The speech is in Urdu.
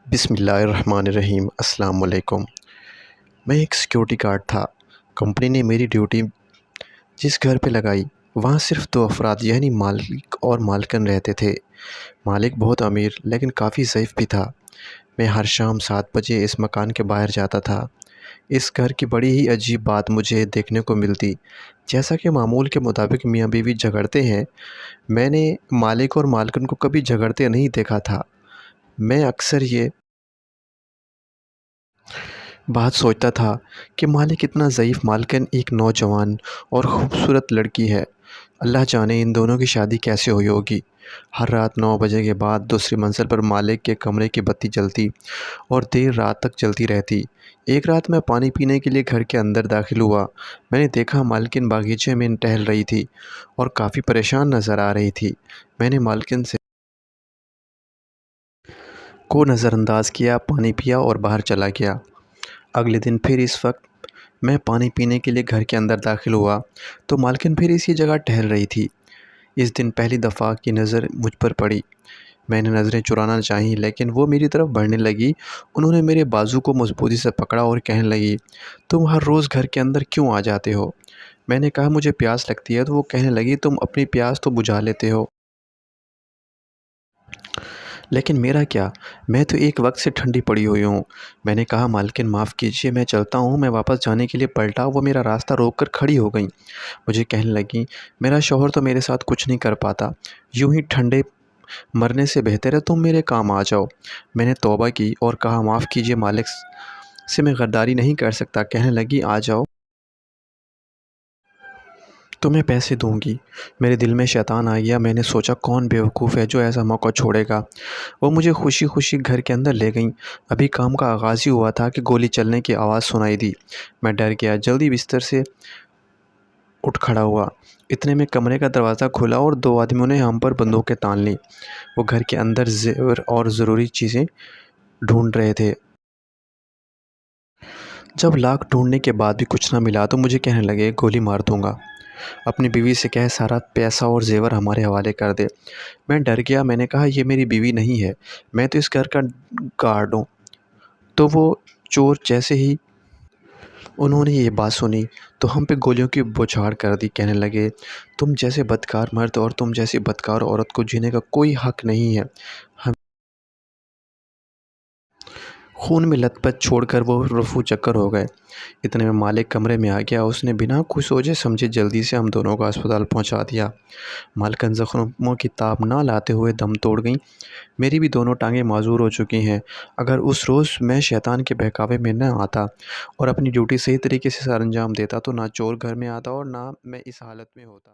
بسم اللہ الرحمن الرحیم۔ السلام علیکم۔ میں ایک سیکیورٹی گارڈ تھا۔ کمپنی نے میری ڈیوٹی جس گھر پہ لگائی وہاں صرف دو افراد یعنی مالک اور مالکن رہتے تھے۔ مالک بہت امیر لیکن کافی ضعیف بھی تھا۔ میں ہر شام 7 بجے اس مکان کے باہر جاتا تھا۔ اس گھر کی بڑی ہی عجیب بات مجھے دیکھنے کو ملتی۔ جیسا کہ معمول کے مطابق میاں بیوی جھگڑتے ہیں، میں نے مالک اور مالکن کو کبھی جھگڑتے نہیں دیکھا تھا۔ میں اکثر یہ بات سوچتا تھا کہ مالک اتنا ضعیف، مالکن ایک نوجوان اور خوبصورت لڑکی ہے۔ اللہ جانے ان دونوں کی شادی کیسے ہوئی ہوگی۔ ہر رات 9 بجے کے بعد دوسری منزل پر مالک کے کمرے کی بتی جلتی اور دیر رات تک جلتی رہتی۔ ایک رات میں پانی پینے کے لیے گھر کے اندر داخل ہوا۔ میں نے دیکھا مالکن باغیچے میں ٹہل رہی تھی اور کافی پریشان نظر آ رہی تھی۔ میں نے مالکن کو نظر انداز کیا، پانی پیا اور باہر چلا گیا۔ اگلے دن پھر اس وقت میں پانی پینے کے لیے گھر کے اندر داخل ہوا تو مالکن پھر اسی جگہ ٹہل رہی تھی۔ اس دن پہلی دفعہ کی نظر مجھ پر پڑی۔ میں نے نظریں چرانا چاہی لیکن وہ میری طرف بڑھنے لگی۔ انہوں نے میرے بازو کو مضبوطی سے پکڑا اور کہنے لگی، تم ہر روز گھر کے اندر کیوں آ جاتے ہو؟ میں نے کہا مجھے پیاس لگتی ہے، تو وہ کہنے لگی تم اپنی پیاس تو بجھا لیتے ہو، لیکن میرا کیا؟ میں تو ایک وقت سے ٹھنڈی پڑی ہوئی ہوں۔ میں نے کہا مالکن معاف کیجیے، میں چلتا ہوں۔ میں واپس جانے کے لیے پلٹا، وہ میرا راستہ روک کر کھڑی ہو گئیں۔ مجھے کہنے لگیں، میرا شوہر تو میرے ساتھ کچھ نہیں کر پاتا، یوں ہی ٹھنڈے مرنے سے بہتر ہے تم میرے کام آ جاؤ۔ میں نے توبہ کی اور کہا معاف کیجیے، مالک سے میں غداری نہیں کر سکتا۔ کہنے لگی آ جاؤ، تمہیں پیسے دوں گی۔ میرے دل میں شیطان آ گیا۔ میں نے سوچا کون بیوقوف ہے جو ایسا موقع چھوڑے گا۔ وہ مجھے خوشی خوشی گھر کے اندر لے گئیں۔ ابھی کام کا آغاز ہی ہوا تھا کہ گولی چلنے کی آواز سنائی دی۔ میں ڈر گیا، جلدی بستر سے اٹھ کھڑا ہوا۔ اتنے میں کمرے کا دروازہ کھلا اور دو آدمیوں نے ہم پر بندوقیں تان لیں۔ وہ گھر کے اندر زیور اور ضروری چیزیں ڈھونڈ رہے تھے۔ جب لاکھ ڈھونڈنے کے بعد بھی کچھ نہ ملا تو مجھے کہنے لگے گولی مار دوں گا، اپنی بیوی سے کہہ سارا پیسہ اور زیور ہمارے حوالے کر دے۔ میں ڈر گیا۔ میں نے کہا یہ میری بیوی نہیں ہے، میں تو اس گھر کا گارڈ ہوں۔ تو وہ چور جیسے ہی انہوں نے یہ بات سنی تو ہم پہ گولیوں کی بوچھاڑ کر دی۔ کہنے لگے تم جیسے بدکار مرد اور تم جیسی بدکار عورت کو جینے کا کوئی حق نہیں ہے۔ خون میں لت پت چھوڑ کر وہ رفو چکر ہو گئے۔ اتنے میں مالک کمرے میں آ گیا۔ اس نے بنا کچھ سوچے سمجھے جلدی سے ہم دونوں کو اسپتال پہنچا دیا۔ مالکن زخموں کی تاب نہ لاتے ہوئے دم توڑ گئیں۔ میری بھی دونوں ٹانگیں معذور ہو چکی ہیں۔ اگر اس روز میں شیطان کے بہکاوے میں نہ آتا اور اپنی ڈیوٹی صحیح طریقے سے سر انجام دیتا تو نہ چور گھر میں آتا اور نہ میں اس حالت میں ہوتا۔